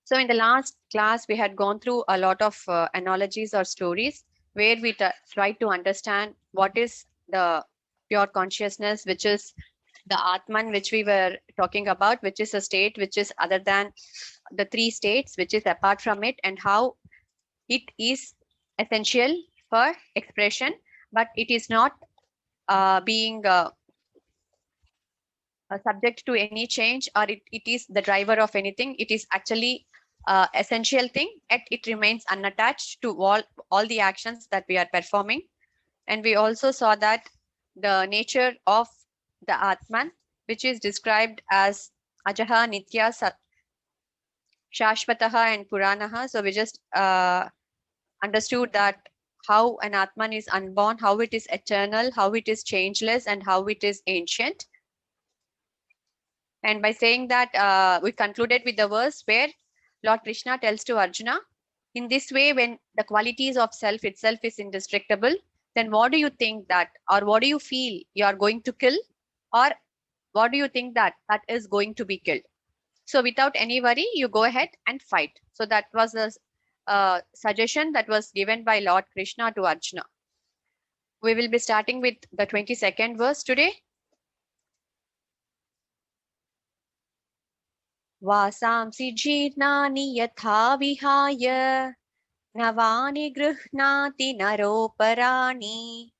So in the last class, we had gone through a lot of analogies or stories where we tried to understand what is the pure consciousness, which is the Atman, which we were talking about, which is a state which is other than the three states, which is apart from it, and how it is essential for expression, but it is not being subject to any change, or it is the driver of anything. It is actually essential thing, yet it remains unattached to all the actions that we are performing. And we also saw that the nature of the Atman, which is described as Ajaha, Nitya, Shashvataha, and Puranaha. So we just understood that how an Atman is unborn, how it is eternal, how it is changeless, and how it is ancient. And by saying that, we concluded with the verse where Lord Krishna tells to Arjuna, in this way, when the qualities of self itself is indestructible, then what do you think that, or what do you feel you are going to kill, or what do you think that is going to be killed? So without any worry, you go ahead and fight. So that was the suggestion that was given by Lord Krishna to Arjuna. We will be starting with the 22nd verse today. वासांसि जीर्णानि यथा विहाय नवानि गृह्णाति नरोपराणि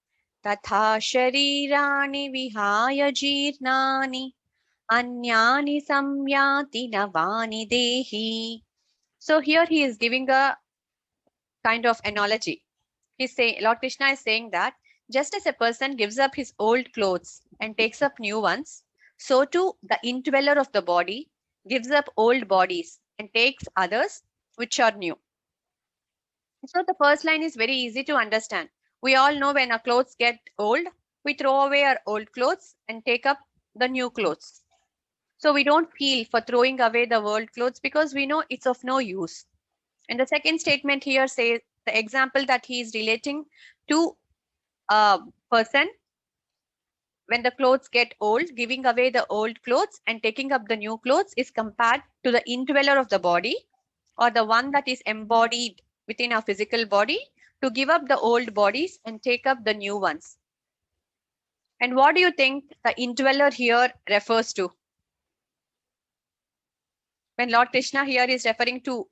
तथा शरीराणि विहाय जीर्णानि अन्यानि संयाति नवानि देहि. So here he is giving a kind of analogy. He's saying, Lord Krishna is saying that just as a person gives up his old clothes and takes up new ones, so too the indweller of the body gives up old bodies and takes others which are new. So the first line is very easy to understand. We all know when our clothes get old, we throw away our old clothes and take up the new clothes. So we don't feel for throwing away the old clothes because we know it's of no use. And the second statement here says the example that he is relating to a person when the clothes get old, giving away the old clothes and taking up the new clothes is compared to the indweller of the body, or the one that is embodied within our physical body, to give up the old bodies and take up the new ones. And what do you think the indweller here refers to? When Lord Krishna here is referring to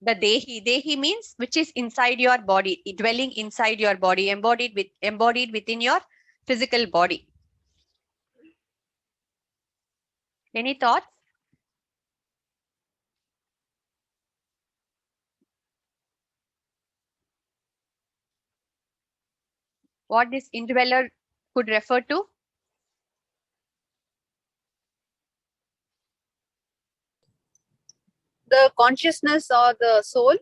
the Dehi means which is inside your body, dwelling inside your body, embodied within your physical body. Any thoughts? What this indweller could refer to? The consciousness or the soul?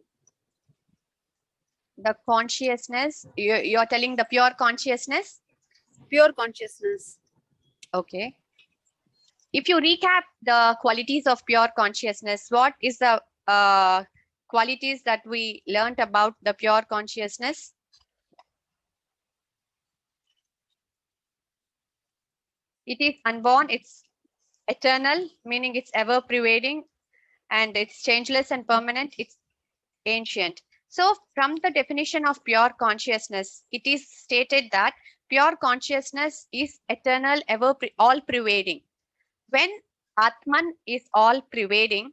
The consciousness, you're telling the pure consciousness? Pure consciousness. Okay. If you recap the qualities of pure consciousness, what is the qualities that we learned about the pure consciousness? It is unborn, it's eternal, meaning it's ever pervading, and it's changeless and permanent, it's ancient. So from the definition of pure consciousness, it is stated that pure consciousness is eternal, ever all pervading. When Atman is all pervading,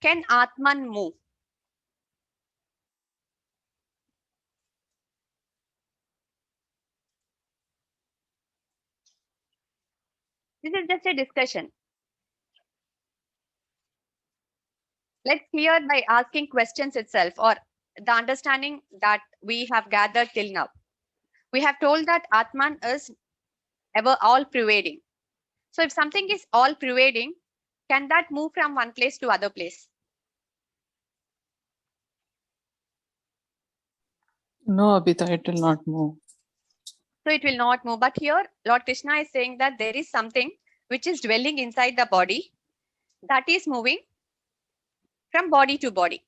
can Atman move? This is just a discussion. Let's clear by asking questions itself, or the understanding that we have gathered till now. We have told that Atman is ever all pervading. So if something is all pervading, can that move from one place to other place? No, Abhita, it will not move. So it will not move. But here, Lord Krishna is saying that there is something which is dwelling inside the body that is moving from body to body.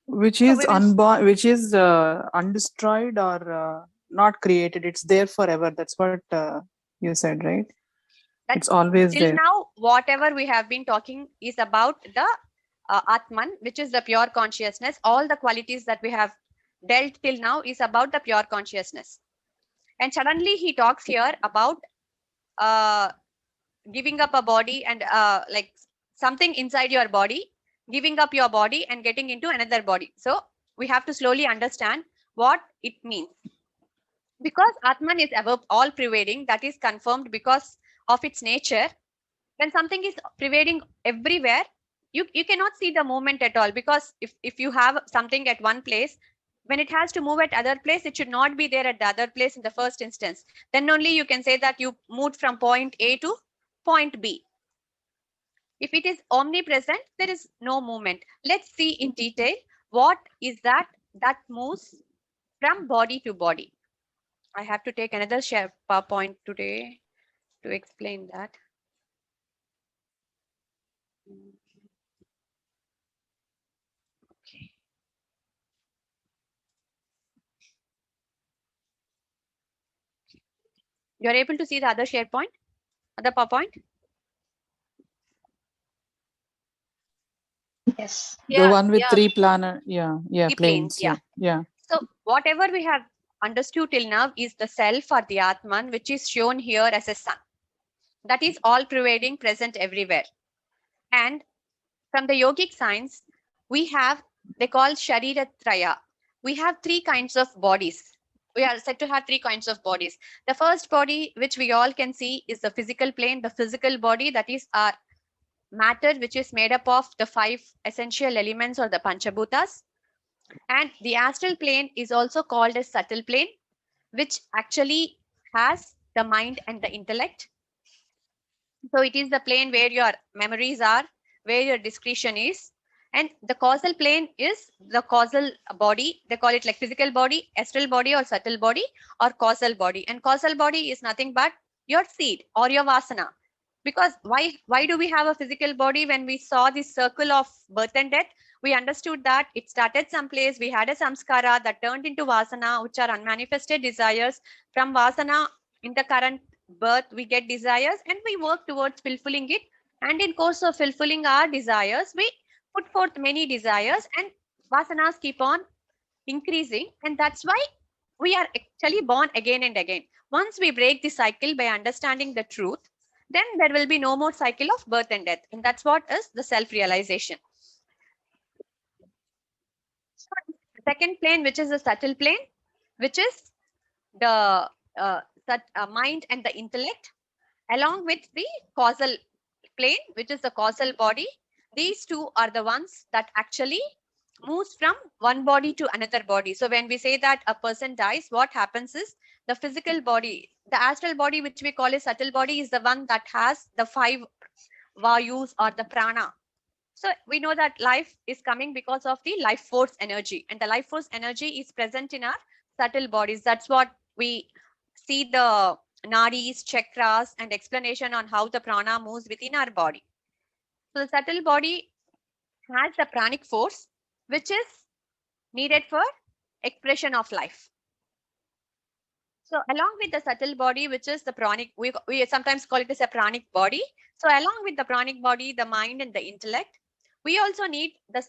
Which is unborn, which is undestroyed or not created. It's there forever. That's what you said, right? That It's always till there. now, whatever we have been talking is about the Atman, which is the pure consciousness. All the qualities that we have dealt till now is about the pure consciousness. And suddenly he talks here about giving up a body and like something inside your body, giving up your body and getting into another body. So we have to slowly understand what it means. Because Atman is above all pervading, that is confirmed because of its nature. When something is pervading everywhere, you cannot see the movement at all, because if you have something at one place, when it has to move at other place, it should not be there at the other place in the first instance. Then only you can say that you moved from point A to point B. If it is omnipresent, there is no movement. Let's see in detail what is that moves from body to body. I have to take another share PowerPoint today to explain that. Okay. You are able to see the other SharePoint, other PowerPoint? Yes. The one with three planar, Three planes, planes. Yeah. So whatever we have understood till now is the self or the Atman, which is shown here as a sun. That is all pervading, present everywhere. And from the yogic science, we have, they call Shariratraya. We have three kinds of bodies. We are said to have three kinds of bodies. The first body, which we all can see, is the physical plane, the physical body, that is our matter, which is made up of the 5 essential elements or the Panchabhutas. And the astral plane is also called as subtle plane, which actually has the mind and the intellect. So it is the plane where your memories are, where your discretion is. And the causal plane is the causal body. They call it like physical body, astral body, or subtle body, or causal body. And causal body is nothing but your seed or your vasana. Because why do we have a physical body? When we saw this circle of birth and death, we understood that it started someplace. We had a samskara that turned into vasana, which are unmanifested desires. From vasana, in the current birth, we get desires and we work towards fulfilling it. And in course of fulfilling our desires, we put forth many desires, and vasanas keep on increasing. And that's why we are actually born again and again. Once we break the cycle by understanding the truth, then there will be no more cycle of birth and death. And that's what is the self-realization. So, second plane, which is the subtle plane, which is the mind and the intellect, along with the causal plane, which is the causal body. These two are the ones that actually moves from one body to another body. So when we say that a person dies, what happens is the physical body, the astral body, which we call a subtle body, is the one that has the 5 vayus or the prana. So we know that life is coming because of the life force energy, and the life force energy is present in our subtle bodies. That's what we see the nadis, chakras, and explanation on how the prana moves within our body. So the subtle body has the pranic force, which is needed for expression of life. So along with the subtle body, which is the pranic, we sometimes call it as a pranic body. So along with the pranic body, the mind and the intellect, we also need the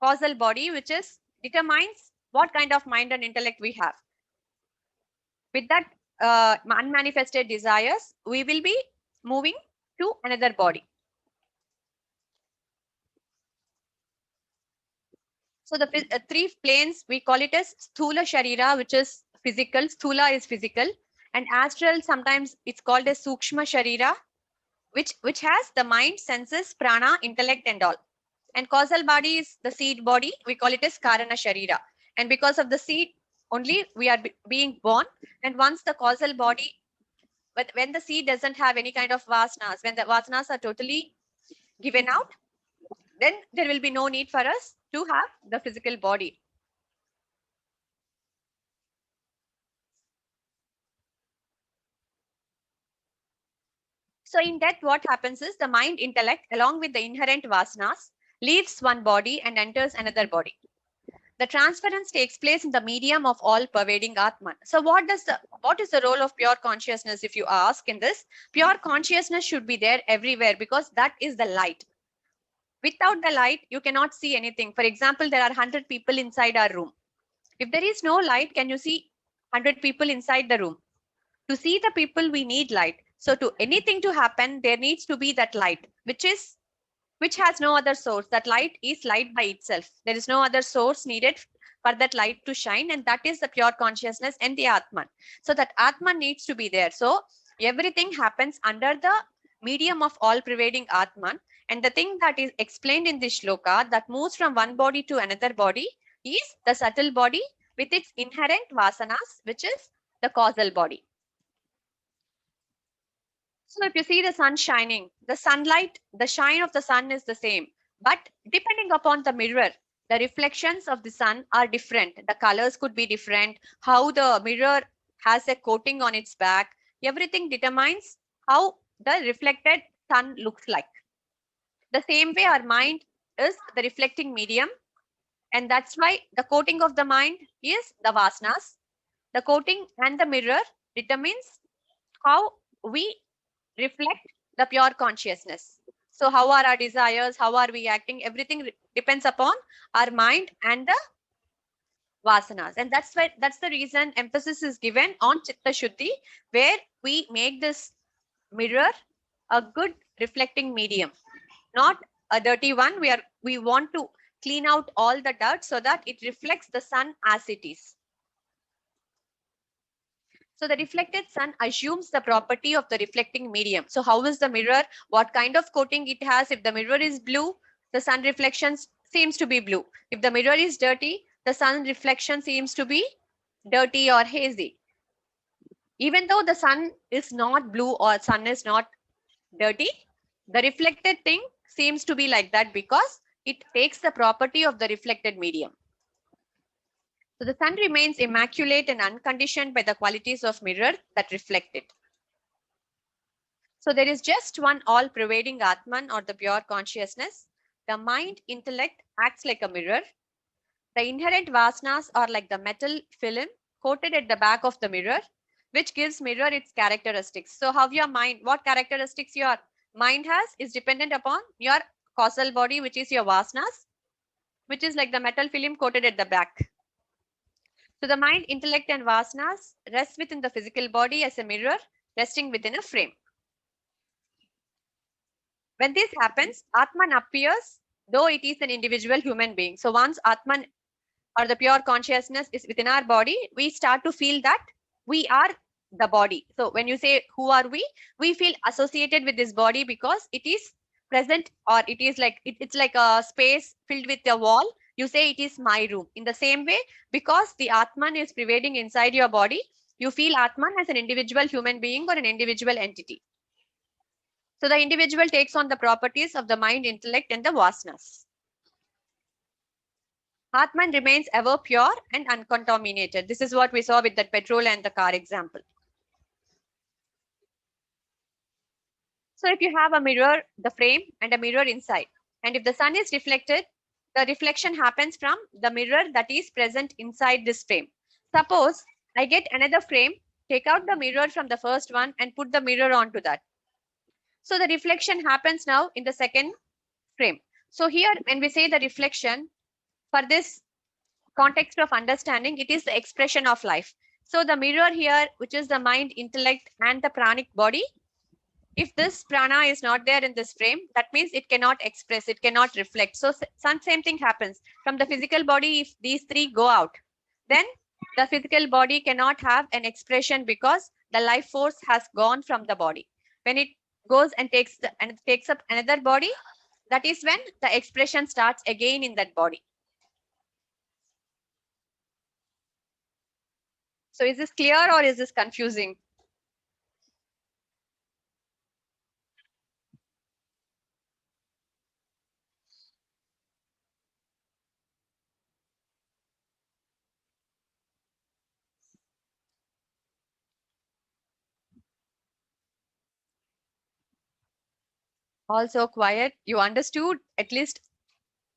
causal body, which is determines what kind of mind and intellect we have. With that unmanifested desires, we will be moving to another body. So the 3 planes, we call it as Sthula Sharira, which is physical. Sthula is physical. And astral, sometimes it's called as Sukshma Sharira, which has the mind, senses, prana, intellect, and all. And causal body is the seed body. We call it as Karana Sharira. And because of the seed, only we are being born. And once the causal body, but when the seed doesn't have any kind of vasanas, when the vasanas are totally given out, then there will be no need for us to have the physical body. So in death, what happens is the mind, intellect, along with the inherent vasanas, leaves one body and enters another body. The transference takes place in the medium of all pervading Atman. So what is the role of pure consciousness if you ask in this? Pure consciousness should be there everywhere because that is the light. Without the light, you cannot see anything. For example, there are 100 people inside our room. If there is no light, can you see 100 people inside the room? To see the people, we need light. So to anything to happen, there needs to be that light, which has no other source. That light is light by itself. There is no other source needed for that light to shine, and that is the pure consciousness and the Atman. So that Atman needs to be there. So everything happens under the medium of all pervading Atman. And the thing that is explained in this shloka that moves from one body to another body is the subtle body with its inherent vasanas, which is the causal body. So if you see the sun shining, the sunlight, the shine of the sun is the same. But depending upon the mirror, the reflections of the sun are different. The colors could be different. How the mirror has a coating on its back, everything determines how the reflected sun looks like. The same way our mind is the reflecting medium. And that's why the coating of the mind is the vasanas. The coating and the mirror determines how we reflect the pure consciousness. So how are our desires, how are we acting, everything depends upon our mind and the vasanas. And that's the reason emphasis is given on chitta shuddhi, where we make this mirror a good reflecting medium, not a dirty one. We want to clean out all the dirt so that it reflects the sun as it is. So the reflected sun assumes the property of the reflecting medium. So how is the mirror? What kind of coating it has? If the mirror is blue, the sun reflection seems to be blue. If the mirror is dirty, the sun reflection seems to be dirty or hazy. Even though the sun is not blue or sun is not dirty, the reflected thing seems to be like that because it takes the property of the reflected medium. So the sun remains immaculate and unconditioned by the qualities of mirror that reflect it. So there is just one all-pervading Atman or the pure consciousness. The mind intellect acts like a mirror. The inherent vasanas are like the metal film coated at the back of the mirror, which gives mirror its characteristics. So how your mind, what characteristics your mind has is dependent upon your causal body, which is your vasanas, which is like the metal film coated at the back. So the mind, intellect and vasanas rest within the physical body as a mirror resting within a frame. When this happens, Atman appears, though it is an individual human being. So once Atman or the pure consciousness is within our body, we start to feel that we are the body. So when you say, who are we feel associated with this body because it is present, or it is like, it's like a space filled with a wall. You say it is my room. In the same way, because the Atman is pervading inside your body, you feel Atman as an individual human being or an individual entity. So the individual takes on the properties of the mind, intellect, and the vasanas. Atman remains ever pure and uncontaminated. This is what we saw with that petrol and the car example. So if you have a mirror, the frame, and a mirror inside, and if the sun is reflected, the reflection happens from the mirror that is present inside this frame. Suppose I get another frame, take out the mirror from the first one and put the mirror onto that. So the reflection happens now in the second frame. So here, when we say the reflection, for this context of understanding, it is the expression of life. So the mirror here, which is the mind, intellect, and the pranic body, if this prana is not there in this frame, that means it cannot express, it cannot reflect. So same thing happens from the physical body. If these three go out, then the physical body cannot have an expression because the life force has gone from the body. When it goes and takes up another body, that is when the expression starts again in that body. So is this clear or is this confusing? Also quiet. You understood at least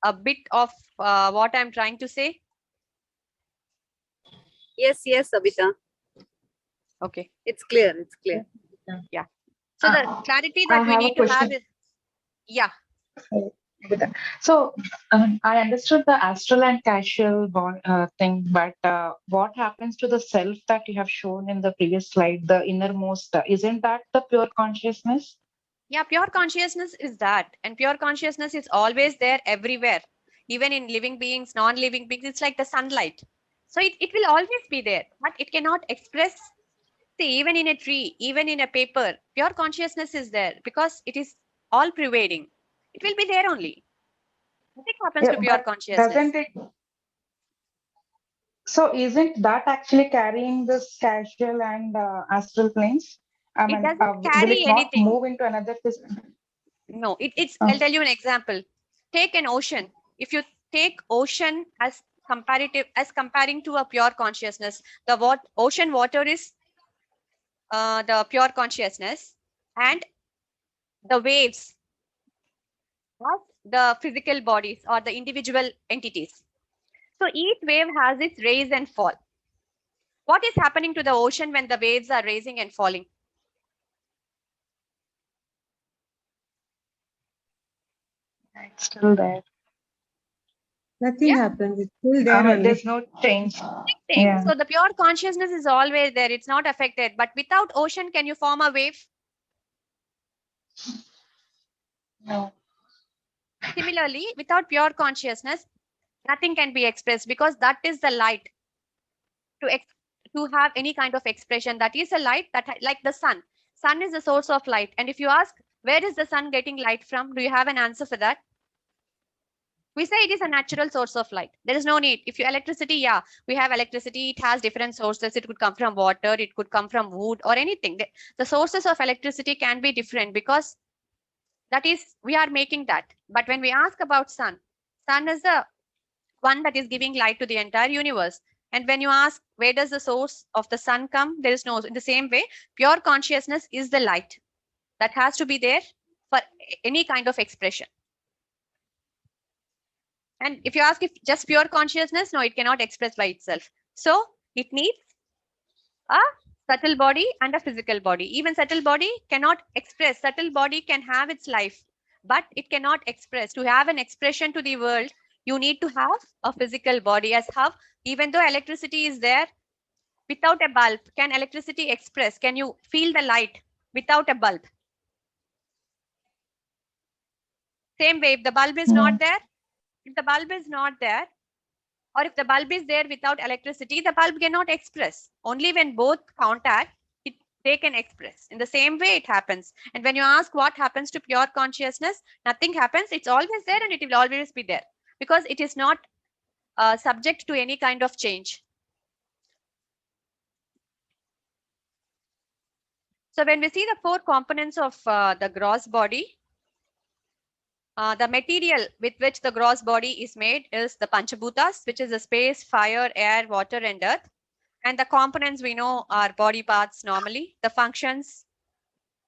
a bit of what I'm trying to say? Yes, yes, Abhita. Okay. It's clear. It's clear. So the clarity I that we have a need to have question. is, yeah, So I understood the astral and casual thing, but what happens to the self that you have shown in the previous slide, the innermost? Isn't that the pure consciousness? yeah, pure consciousness is that. And pure consciousness is always there everywhere, even in living beings, non-living beings. It's like the sunlight. So it will always be there, but it cannot express. See, even in a tree, even in a paper, pure consciousness is there because it is all pervading. It will be there only. Nothing happens to Yeah, pure but consciousness. doesn't it? So isn't that actually carrying this casual and astral planes? I It mean, doesn't will carry it not anything. move into another physical? No, I'll tell you an example. Take an ocean. If you take ocean as comparing to a pure consciousness, the ocean water is the pure consciousness, and the waves are the physical bodies or the individual entities. So each wave has its rise and fall. What is happening to the ocean when the waves are rising and falling? It's still there. Nothing Yeah. happens. It's still there only. There's no change. Thing. Yeah. So the pure consciousness is always there. It's not affected. But without ocean, can you form a wave? No. Similarly, without pure consciousness, nothing can be expressed because that is the light to have any kind of expression. That is a light like the sun. Sun is the source of light. And if you ask, where is the sun getting light from? Do you have an answer for that? We say it is a natural source of light. There is no need. If you electricity, yeah, we have electricity. It has different sources. It could come from water. It could come from wood or anything. The sources of electricity can be different because that is, we are making that. But when we ask about sun is the one that is giving light to the entire universe. And when you ask, where does the source of the sun come? There is no, in the same way, pure consciousness is the light that has to be there for any kind of expression. And if you ask if just pure consciousness, no, it cannot express by itself. So it needs a subtle body and a physical body. Even subtle body cannot express. Subtle body can have its life, but it cannot express. To have an expression to the world, you need to have a physical body. As how, even though electricity is there, without a bulb, can electricity express? Can you feel the light without a bulb? Same way, if the bulb is not there, if the bulb is not there, or if the bulb is there without electricity, the bulb cannot express. Only when both contact, they can express. In the same way, it happens. And when you ask what happens to pure consciousness, nothing happens. It's always there and it will always be there because it is not subject to any kind of change. So when we see the four components of the gross body, the material with which the gross body is made is the Panchabhutas, which is the space, fire, air, water, and earth. And the components we know are body parts normally, the functions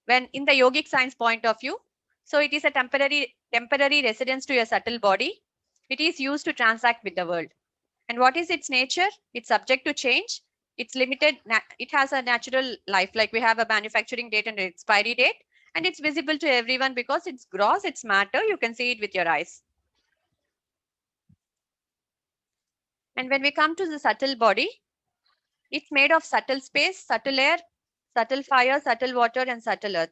when in the yogic science point of view. So it is a temporary residence to a subtle body. It is used to transact with the world. And what is its nature? It's subject to change. It's limited. It has a natural life, like we have a manufacturing date and an expiry date. And it's visible to everyone because it's gross, it's matter. You can see it with your eyes. And when we come to the subtle body, it's made of subtle space, subtle air, subtle fire, subtle water, and subtle earth.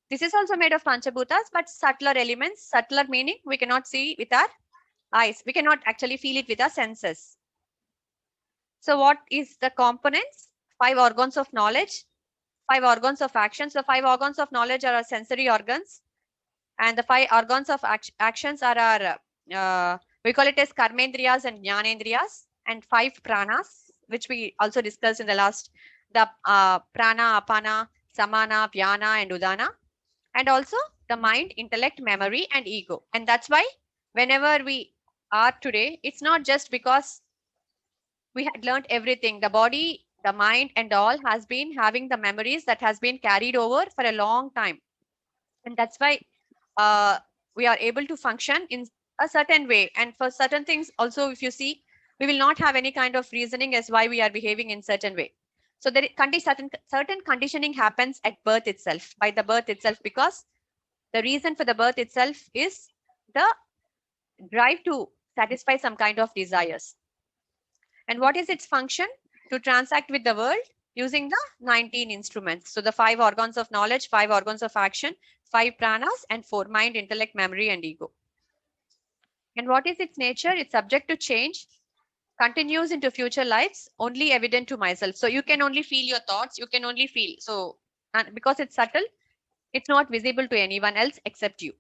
This is also made of Panchabhutas, but subtler elements, subtler meaning we cannot see with our eyes. We cannot actually feel it with our senses. So what is the components? 5 organs of knowledge, 5 organs of action. So 5 organs of knowledge are our sensory organs. And the 5 organs of actions are our, we call it as karmendriyas and jnanendriyas, and 5 pranas, which we also discussed in the last, the prana, apana, samana, vyana, and udana. And also the mind, intellect, memory, and ego. And that's why whenever we are today, it's not just because we had learned everything. The body, the mind, and all has been having the memories that has been carried over for a long time. And that's why we are able to function in a certain way. And for certain things also, if you see, we will not have any kind of reasoning as why we are behaving in certain way. So there certain conditioning happens at birth itself, by the birth itself, because the reason for the birth itself is the drive to satisfy some kind of desires. And what is its function? To transact with the world using the 19 instruments. So the 5 organs of knowledge, 5 organs of action, 5 pranas, and 4 mind, intellect, memory, and ego. And what is its nature? It's subject to change, continues into future lives, only evident to myself. So you can only feel your thoughts, you can only feel. So, and because it's subtle, it's not visible to anyone else except you.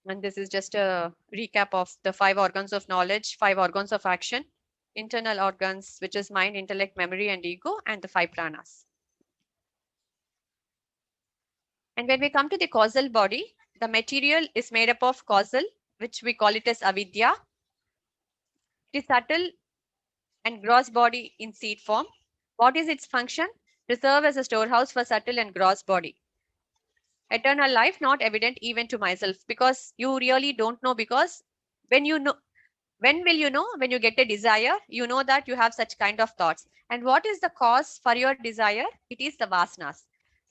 And this is just a recap of the 5 organs of knowledge, 5 organs of action, internal organs, which is mind, intellect, memory, and ego, and the 5 pranas. And when we come to the causal body, the material is made up of causal, which we call it as avidya. It is subtle and gross body in seed form. What is its function? To serve as a storehouse for subtle and gross body. Eternal life not evident even to myself, because you really don't know, because when you know, when will you know? When you get a desire, you know that you have such kind of thoughts. And what is the cause for your desire? It is the vasanas.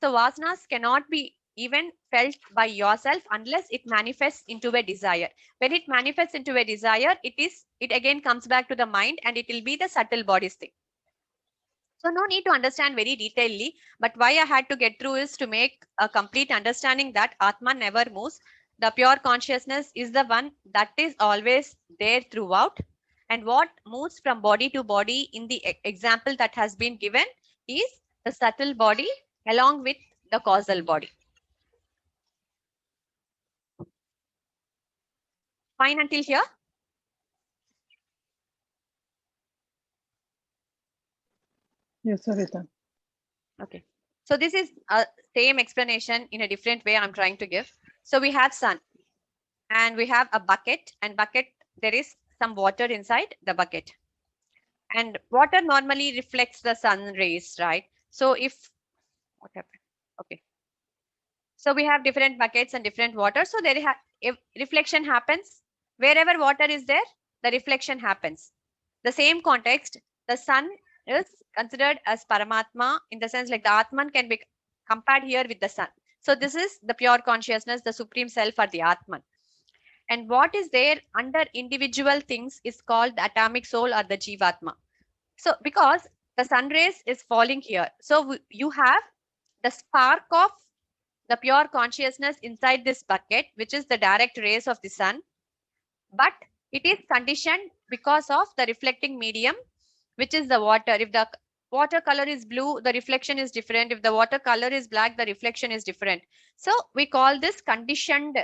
So vasanas cannot be even felt by yourself unless it manifests into a desire. When it manifests into a desire, it again comes back to the mind, and it will be the subtle bodies thing. So no need to understand very detailedly, but why I had to get through is to make a complete understanding that Atman never moves. The pure consciousness is the one that is always there throughout. And what moves from body to body in the example that has been given is the subtle body along with the causal body. Fine until here? Yes, Savita. Okay. So this is a same explanation in a different way I'm trying to give. So we have sun and we have a bucket, and bucket, there is some water inside the bucket. And water normally reflects the sun rays, right? So what happened? Okay. So we have different buckets and different water. So if reflection happens, wherever water is there, the reflection happens. The same context, the sun is considered as Paramatma, in the sense like the Atman can be compared here with the sun. So this is the pure consciousness, the supreme self, or the Atman. And what is there under individual things is called the atomic soul or the Jivatma. So because the sun rays is falling here, so you have the spark of the pure consciousness inside this bucket, which is the direct rays of the sun, but it is conditioned because of the reflecting medium, which is the water. If the water color is blue, the reflection is different. If the water color is black, the reflection is different. So we call this conditioned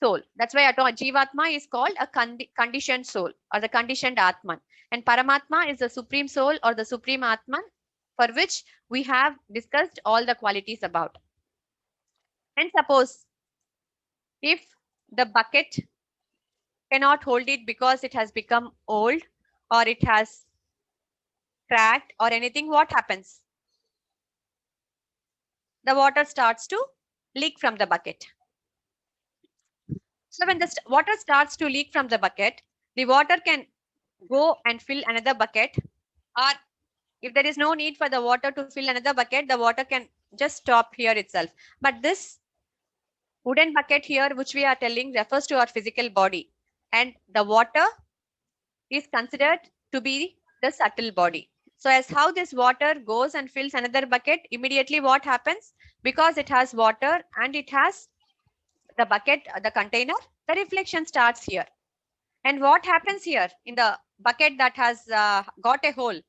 soul. That's why Jivatma is called a conditioned soul or the conditioned Atman. And Paramatma is the supreme soul or the supreme Atman, for which we have discussed all the qualities about. And suppose if the bucket cannot hold it because it has become old or it has cracked or anything, what happens? The water starts to leak from the bucket. So when the water starts to leak from the bucket, the water can go and fill another bucket, or if there is no need for the water to fill another bucket, the water can just stop here itself. But this wooden bucket here, which we are telling, refers to our physical body, and the water is considered to be the subtle body. So as how this water goes and fills another bucket, immediately what happens? Because it has water and it has the bucket, the container, the reflection starts here. And what happens here in the bucket that has got a hole?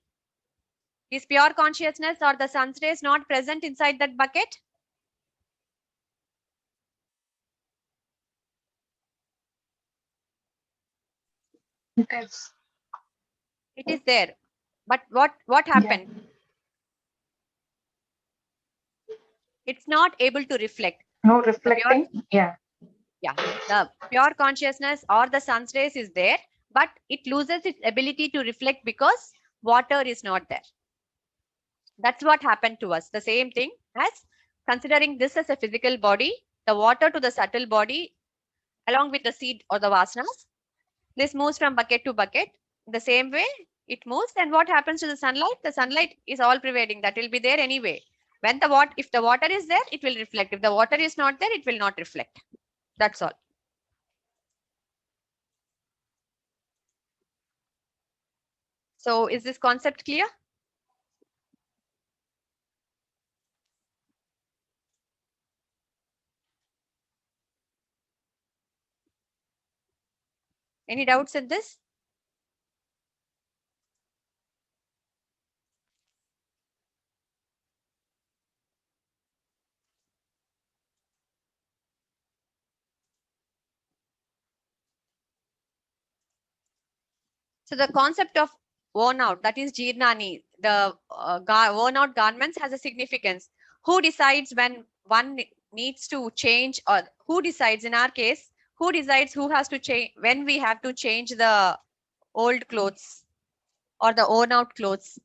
Is pure consciousness or the sun's rays not present inside that bucket? Yes. It is there. But what happened? It's not able to reflect. No reflecting. Yeah. Yeah, the pure consciousness or the sun's rays is there, but it loses its ability to reflect because water is not there. That's what happened to us. The same thing as considering this as a physical body, the water to the subtle body, along with the seed or the vasanas, This moves from bucket to bucket. The same way it moves. And what happens to the sunlight? The sunlight is all pervading. That will be there anyway. When if the water is there, it will reflect. If the water is not there, it will not reflect. That's all. So is this concept clear? Any doubts in this? So the concept of worn out, that is Jirnani, the worn out garments has a significance. Who decides when one needs to change, or who decides in our case, who decides who has to change, when we have to change the old clothes or the worn out clothes?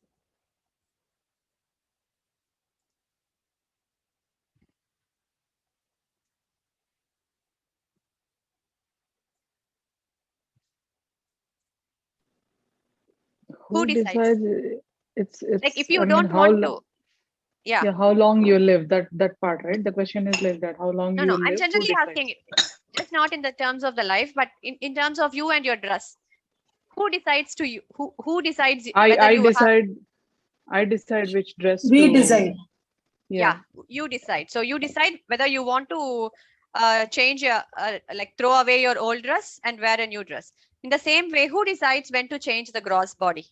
Who decides? It's Like if you I mean, don't want to, yeah. how long you live, that part, right? The question is like that, how long No, you no, I'm live, who generally decides? asking it, just not in the terms of the life, but in terms of you and your dress. Who decides to you? Who decides whether I you have? decide. I decide which dress We to. decide. Yeah, you decide. So you decide whether you want to change your, like throw away your old dress and wear a new dress. In the same way, who decides when to change the gross body?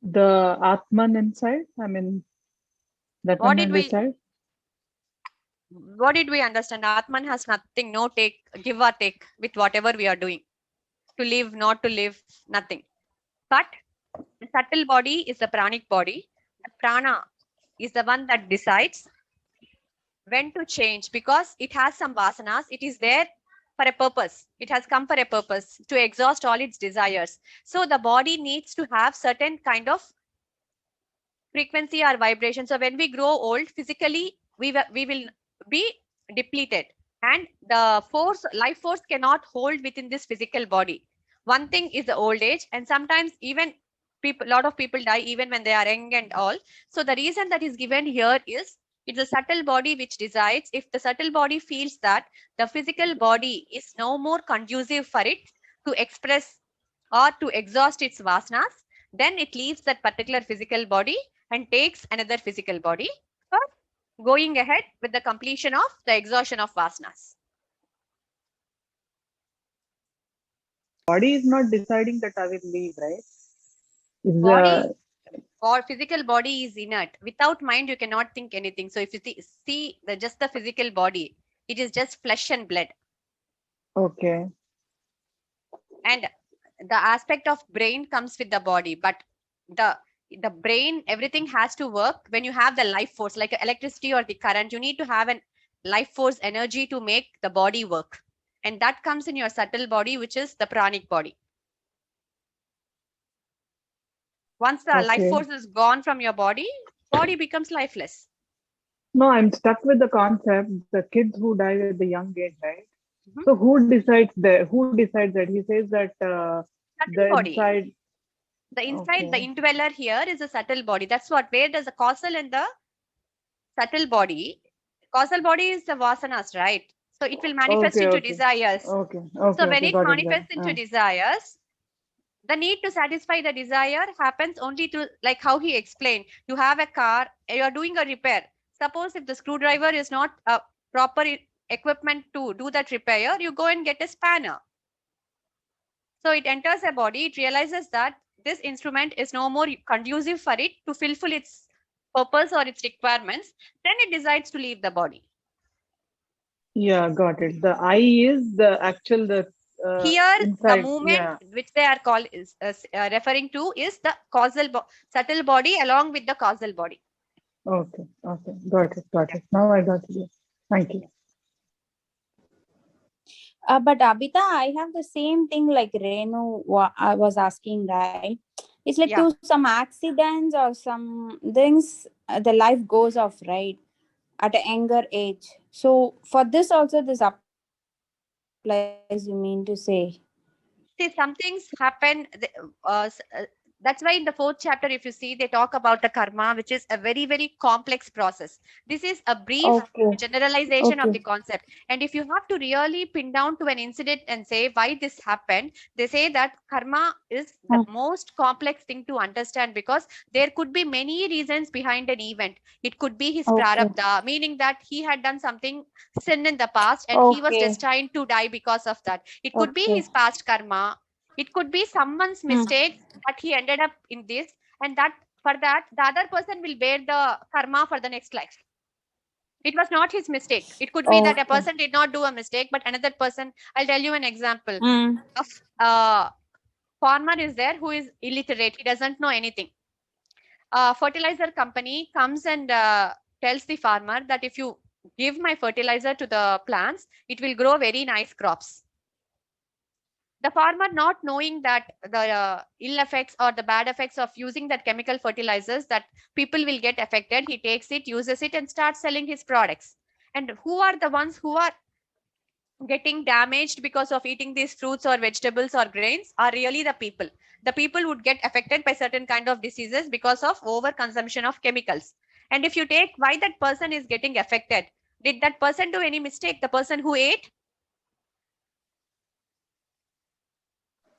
The Atman inside. I mean, that What one did I we? decide. What did we understand? Atman has nothing, no take, give or take with whatever we are doing. To live, not to live, nothing. But the subtle body is the pranic body. The prana is the one that decides when to change, because it has some vasanas. It is there for a purpose. It has come for a purpose to exhaust all its desires. So the body needs to have certain kind of frequency or vibration. So when we grow old, physically, we will be depleted, and the life force cannot hold within this physical body. One thing is the old age, and sometimes even a lot of people die even when they are young and all. So the reason that is given here is it's a subtle body which decides. If the subtle body feels that the physical body is no more conducive for it to express or to exhaust its vasanas, then it leaves that particular physical body and takes another physical body for going ahead with the completion of the exhaustion of vasanas. Body is not deciding that I will leave, right? Body or physical body is inert. Without mind, you cannot think anything. So if you see just the physical body, it is just flesh and blood. Okay. And the aspect of brain comes with the body, but the brain, everything has to work when you have the life force, like electricity or the current. You need to have an life force energy to make the body work, and that comes in your subtle body, which is the pranic body. Once the life force is gone from your body becomes lifeless. No, I'm stuck with the concept. The kids who die at the young age, right? So who decides that? Who decides that? He says that the body. inside. The inside, the indweller here is a subtle body. That's what, where does the causal and the subtle body? Causal body is the vasanas, right? So it will manifest into desires. So when it manifests into desires, the need to satisfy the desire happens only through, like how he explained. You have a car, you are doing a repair. Suppose if the screwdriver is not a proper equipment to do that repair, you go and get a spanner. So it enters a body, it realizes that this instrument is no more conducive for it to fulfill its purpose or its requirements, then it decides to leave the body. Yeah, got it. The I is the actual, here inside, the movement which they are called is referring to is the causal subtle body along with the causal body. Okay, got it. Now I got it. Thank you. But Abhita, I have the same thing like Renu I was asking, right? It's like to some accidents or some things, the life goes off, right? At a younger age. So for this also, this implies, you mean to say? See, some things happen. That's why in the 4th chapter, if you see, they talk about the karma, which is a very, very complex process. This is a brief Okay. generalization of Okay. the concept. And if you have to really pin down to an incident and say why this happened, they say that karma is the most complex thing to understand, because there could be many reasons behind an event. It could be his Okay. prarabdha, meaning that he had done something sin in the past and he was Okay. destined to die because of that. It could be Okay. his past karma. It could be someone's mistake that he ended up in this, and that for that the other person will bear the karma for the next life. It was not his mistake. It could be that a Okay. person did not do a mistake, but another person. I'll tell you an example Mm. of farmer is there who is illiterate. He doesn't know anything. A fertilizer company comes and tells the farmer that if you give my fertilizer to the plants, it will grow very nice crops. The farmer, not knowing that the ill effects or the bad effects of using that chemical fertilizers, that people will get affected, he takes it, uses it, and starts selling his products. And who are the ones who are getting damaged because of eating these fruits or vegetables or grains? Are really the people. The people would get affected by certain kind of diseases because of over consumption of chemicals. And if you take why that person is getting affected, did that person do any mistake? The person who ate?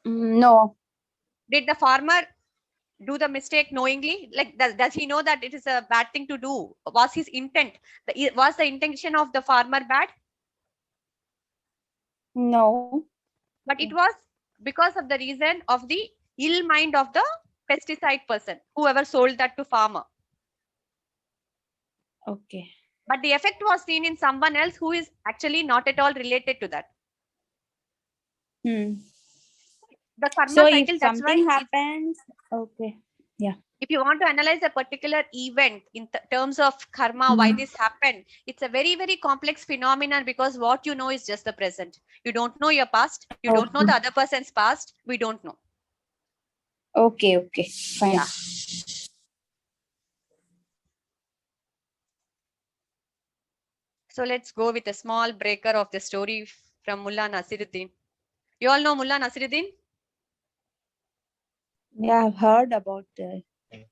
No. Did the farmer do the mistake knowingly? Like, does he know that it is a bad thing to do? Was his intent, was the intention of the farmer bad? No. But it was because of the reason of the ill mind of the pesticide person, whoever sold that to farmer. Okay. But the effect was seen in someone else who is actually not at all related to that. Hmm. The karma So cycle, if that's why something happens, okay. Yeah. if you want to analyze a particular event in terms of karma, why this happened, it's a very, very complex phenomenon, because what you know is just the present. You don't know your past. You don't know the other person's past. We don't know. Okay. Okay. Fine. Yeah. So let's go with a small breaker of the story from Mullah Nasiruddin. You all know Mullah Nasiruddin? Yeah, I've heard about it.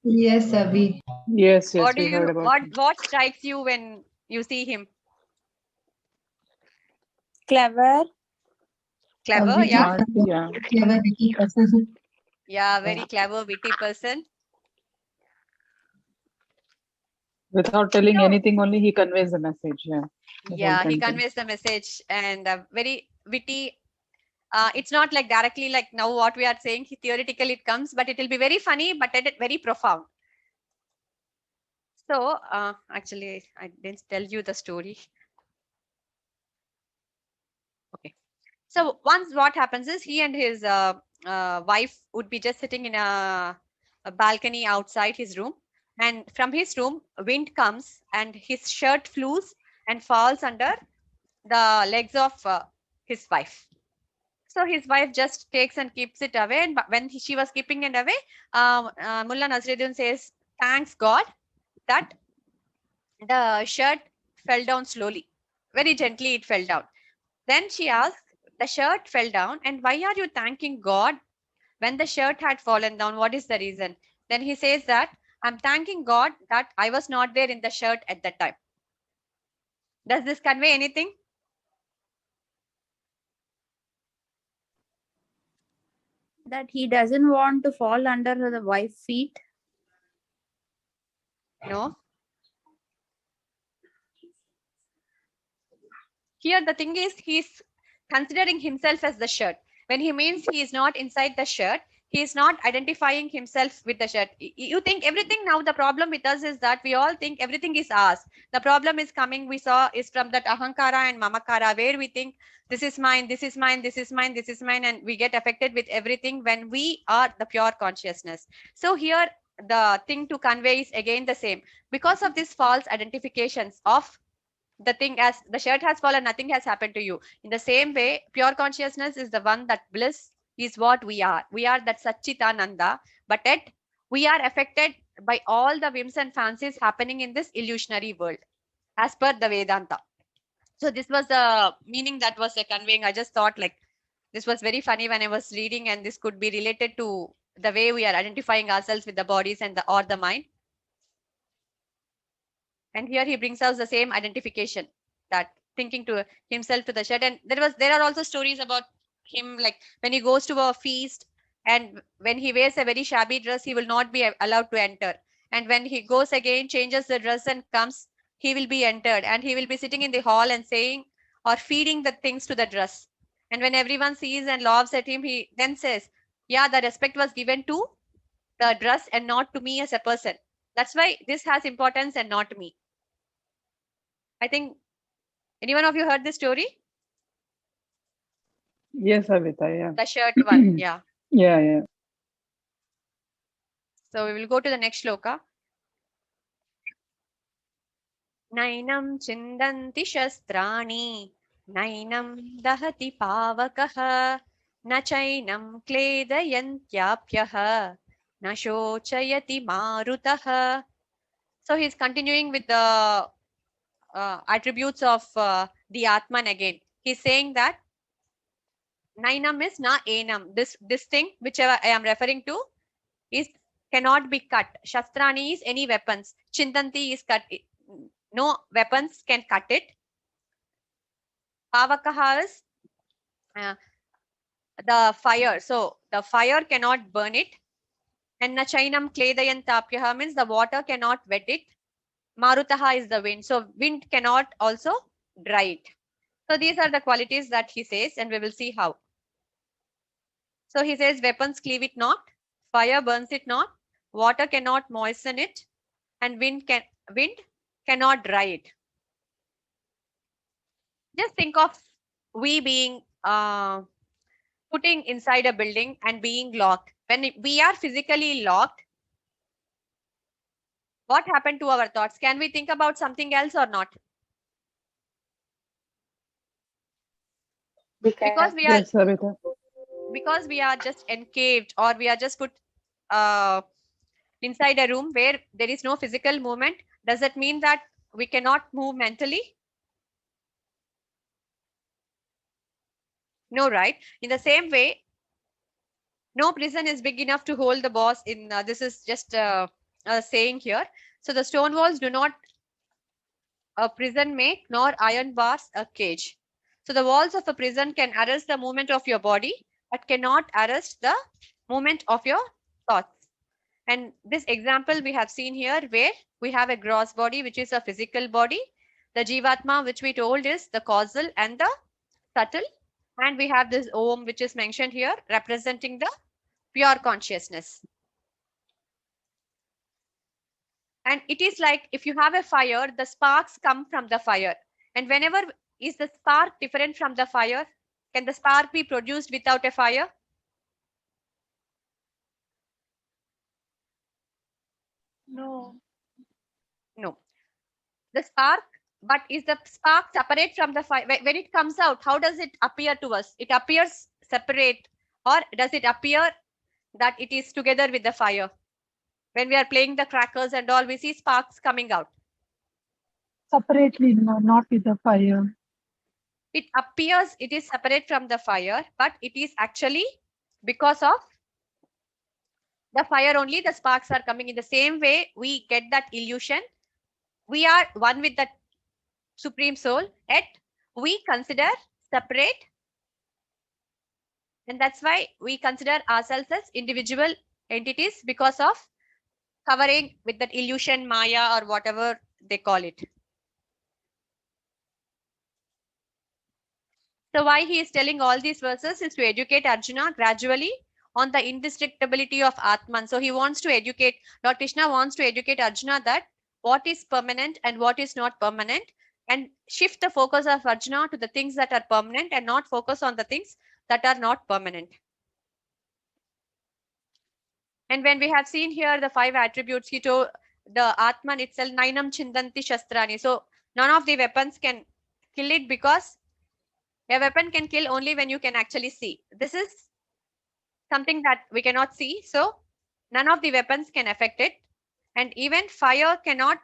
Yes, Abhi. Yes, yes, What do we heard you about him. what strikes you when you see him? Clever. Clever, Abhi, yeah. Yeah. clever, witty person. Yeah, very clever, witty person. Without telling No. anything, only he conveys the message. Yeah. The whole Yeah, he thing. conveys the message, and very witty. It's not like directly like now what we are saying, theoretically it comes, but it will be very funny, but very profound. So actually, I didn't tell you the story. Okay. So once what happens is he and his wife would be just sitting in a balcony outside his room, and from his room wind comes and his shirt flews and falls under the legs of his wife. So his wife just takes and keeps it away, and when she was keeping it away, Mullah Nasruddin says, thanks God that the shirt fell down slowly, very gently it fell down. Then she asked, the shirt fell down, and why are you thanking God when the shirt had fallen down? What is the reason? Then he says that, I'm thanking God that I was not there in the shirt at that time. Does this convey anything? That he doesn't want to fall under the wife's feet. No. Here the thing is, he's considering himself as the shirt. When he means he is not inside the shirt, he is not identifying himself with the shirt. You think everything now, the problem with us is that we all think everything is ours. The problem is coming, we saw, is from that ahankara and mamakara, where we think this is mine, this is mine, this is mine, this is mine, and we get affected with everything when we are the pure consciousness. So here the thing to convey is again the same. Because of these false identifications of the thing, as the shirt has fallen, nothing has happened to you. In the same way, pure consciousness is the one that bliss is what we are. We are that Satchitananda, but yet we are affected by all the whims and fancies happening in this illusionary world, as per the Vedanta. So this was the meaning that was conveying. I just thought like this was very funny when I was reading, and this could be related to the way we are identifying ourselves with the bodies and or the mind. And here he brings us the same identification, that thinking to himself to the shed. And there are also stories about him, like when he goes to a feast and when he wears a very shabby dress, he will not be allowed to enter. And when he goes again, changes the dress and comes, he will be entered, and he will be sitting in the hall and saying or feeding the things to the dress. And when everyone sees and laughs at him, he then says, yeah, the respect was given to the dress and not to me as a person. That's why this has importance and not me. I think, anyone of you heard this story? Yes, Savita, yeah. The shirt one, yeah. Yeah. So we will go to the next shloka. Nainam chindanti shastrani, nainam dahati pavakah, na chainam kledayantyapyah, na shochayati marutah. So he's continuing with the attributes of the Atman again. He's saying that Nainam is na enam. This thing, whichever I am referring to, is cannot be cut. Shastrani is any weapons. Chintanti is cut. No weapons can cut it. Pavakaha is the fire. So the fire cannot burn it. And na chainam kledayantapyaha means the water cannot wet it. Marutaha is the wind. So wind cannot also dry it. So these are the qualities that he says, and we will see how. So he says weapons cleave it not, fire burns it not, water cannot moisten it, and wind cannot dry it. Just think of we being putting inside a building and being locked. When we are physically locked, what happened to our thoughts? Can we think about something else or not? Because we are Yes, Savita. because we are just encaged, or we are just put inside a room where there is no physical movement. Does that mean that we cannot move mentally? No, right? In the same way, no prison is big enough to hold the boss in. This is just a saying here. So the stone walls do not a prison make, nor iron bars a cage. So the walls of a prison can arrest the movement of your body, but cannot arrest the movement of your thoughts. And this example we have seen here, where we have a gross body, which is a physical body. The Jivatma, which we told is the causal and the subtle. And we have this Om, which is mentioned here, representing the pure consciousness. And it is like if you have a fire, the sparks come from the fire. And whenever is the spark different from the fire? Can the spark be produced without a fire? No. No. The spark, but is the spark separate from the fire? When it comes out, how does it appear to us? It appears separate, or does it appear that it is together with the fire? When we are playing the crackers and all, we see sparks coming out. Separately, no, not with the fire. It appears it is separate from the fire, but it is actually because of the fire only the sparks are coming. In the same way, we get that illusion. We are one with the Supreme Soul, yet we consider separate. And that's why we consider ourselves as individual entities, because of covering with that illusion, Maya, or whatever they call it. So why he is telling all these verses is to educate Arjuna gradually on the indestructibility of Atman. So he wants to educate, Lord Krishna wants to educate Arjuna that what is permanent and what is not permanent, and shift the focus of Arjuna to the things that are permanent and not focus on the things that are not permanent. And when we have seen here the 5 attributes, he told the Atman itself, Nainam Chindanti Shastrani. So none of the weapons can kill it, because a weapon can kill only when you can actually see. This is something that we cannot see. So none of the weapons can affect it. And even fire cannot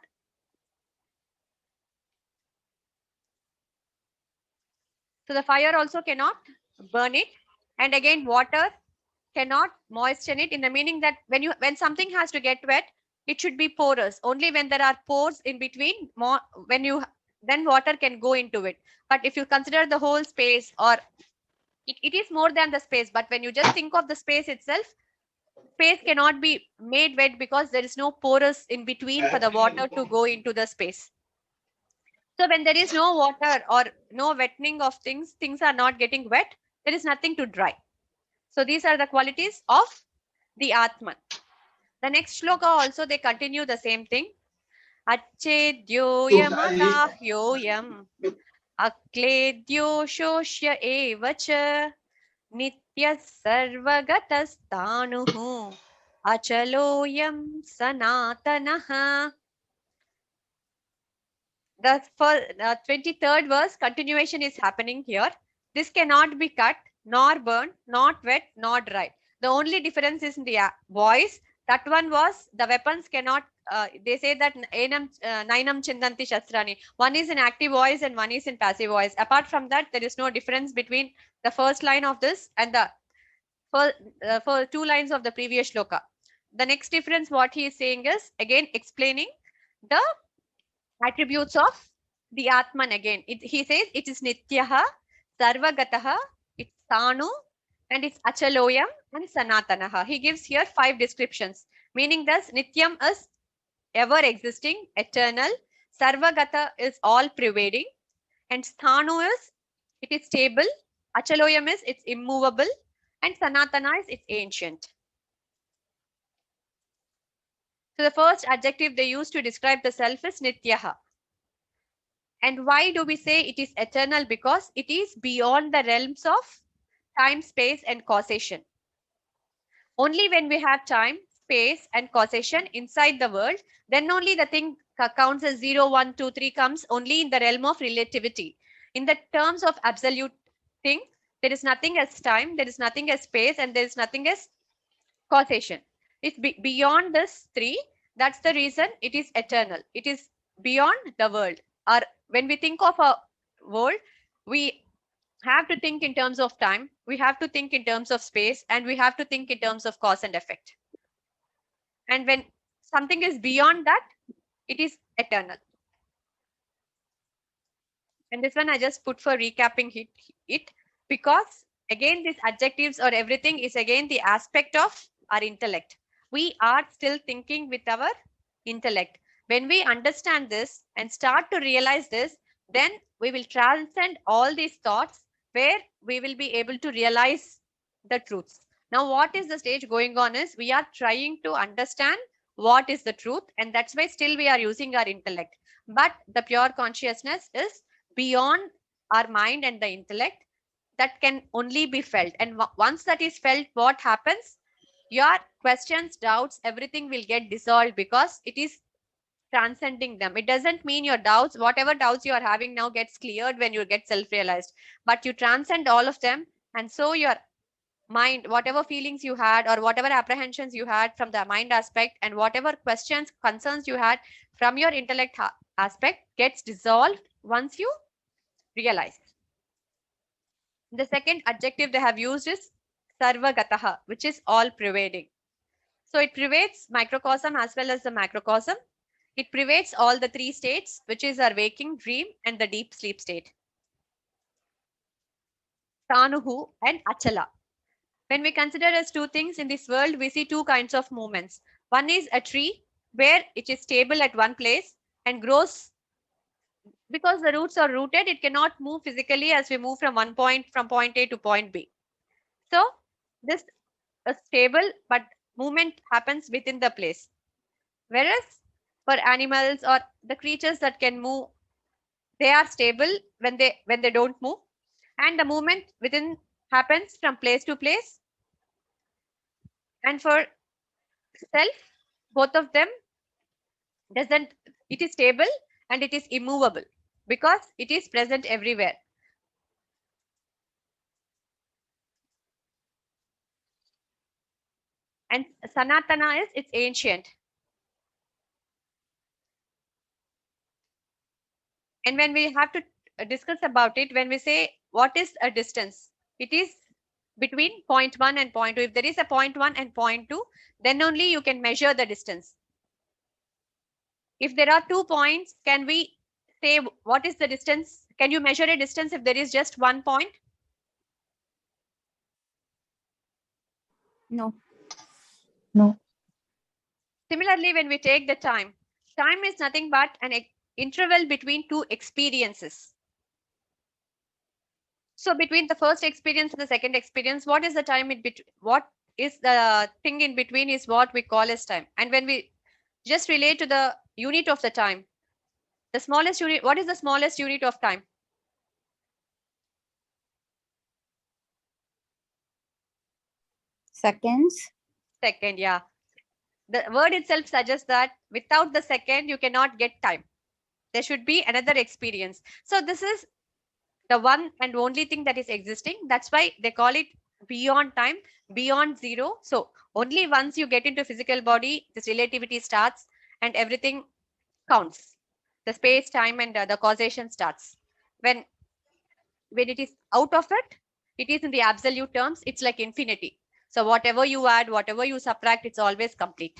So the fire also cannot burn it. And again, water cannot moisten it, in the meaning that when something has to get wet, it should be porous. Only when there are pores in between, then water can go into it. But if you consider the whole space, or it is more than the space, but when you just think of the space itself, space cannot be made wet because there is no porous in between for the water to go into the space. So when there is no water or no wetting of things, things are not getting wet, there is nothing to dry. So these are the qualities of the Atman. The next shloka also they continue the same thing. Achedyoyamadahyoyam akledyo shoshya evacha nitya sarvagatastanuhu achaloyam sanatanaha. The 23rd verse continuation is happening here. This cannot be cut, nor burned, not wet, nor dry. The only difference is in the voice. That one was the weapons cannot. They say that nainam chindanti shastrani. One is in active voice and one is in passive voice. Apart from that, there is no difference between the first line of this and the for 2 lines of the previous shloka. The next difference, what he is saying is again explaining the attributes of the Atman again. He says it is Nityaha, Sarvagataha, it's Sanu, and it's Achaloyam and Sanatanaha. He gives here 5 descriptions, meaning thus Nityam is ever existing, eternal, Sarvagata is all pervading, and Sthanu is it is stable, Achaloyam is it's immovable, and Sanatana is it's ancient. So the first adjective they use to describe the self is Nityaha. And why do we say it is eternal? Because it is beyond the realms of time, space, and causation. Only when we have time, space, and causation inside the world, then only the thing counts as 0, 1, 2, 3 comes only in the realm of relativity. In the terms of absolute thing, there is nothing as time, there is nothing as space, and there is nothing as causation. It's beyond this 3. That's the reason it is eternal. It is beyond the world. Or when we think of a world, we have to think in terms of time, we have to think in terms of space, and we have to think in terms of cause and effect. And when something is beyond that, it is eternal. And this one I just put for recapping it because again these adjectives or everything is again the aspect of our intellect. We are still thinking with our intellect. When we understand this and start to realize this, then we will transcend all these thoughts where we will be able to realize the truths. Now, what is the stage going on is we are trying to understand what is the truth, and that's why still we are using our intellect. But the pure consciousness is beyond our mind and the intellect, that can only be felt. And once that is felt, what happens? Your questions, doubts, everything will get dissolved because it is transcending them. It doesn't mean your doubts, whatever doubts you are having now gets cleared when you get self-realized, but you transcend all of them. And so your mind, whatever feelings you had or whatever apprehensions you had from the mind aspect and whatever questions, concerns you had from your intellect aspect gets dissolved once you realize. The second adjective they have used is Sarvagataha, which is all pervading. So it pervades microcosm as well as the macrocosm. It pervades all the 3 states, which is our waking, dream, and the deep sleep state. Tanuhu and Achala. When we consider as 2 things in this world, we see 2 kinds of movements. One is a tree where it is stable at one place and grows because the roots are rooted. It cannot move physically as we move from point A to point B. So this is stable, but movement happens within the place. Whereas for animals or the creatures that can move, they are stable when they don't move, and the movement within happens from place to place. And for self, both of them it is stable and it is immovable because it is present everywhere. And Sanatana is it's ancient. And when we have to discuss about it, when we say what is a distance? It is between point 1 and point 2. If there is a point 1 and point 2, then only you can measure the distance. If there are 2 points, can we say what is the distance? Can you measure a distance if there is just 1 point? No. No. Similarly, when we take the time, time is nothing but an interval between 2 experiences. So between the first experience and the second experience, what is the time in between? What is the thing in between is what we call as time. And when we just relate to the unit of the time, the smallest unit, what is the smallest unit of time? Seconds. Second, yeah. The word itself suggests that without the second, you cannot get time. There should be another experience. So this is the one and only thing that is existing. That's why they call it beyond time, beyond zero. So only once you get into physical body, this relativity starts and everything counts. The space, time, and the causation starts. When it is out of it, it is in the absolute terms, it's like infinity. So whatever you add, whatever you subtract, it's always complete.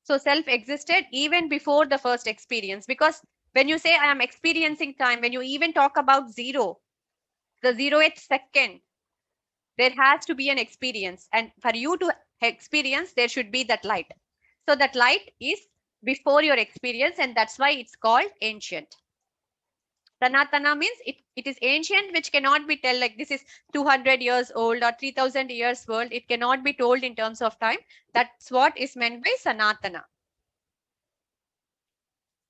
So self existed even before the first experience, because when you say I am experiencing time, when you even talk about zero, the 0th second, there has to be an experience. And for you to experience, there should be that light. So that light is before your experience, and that's why it's called ancient. Sanatana means it is ancient, which cannot be told like this is 200 years old or 3000 years old. It cannot be told in terms of time. That's what is meant by Sanatana.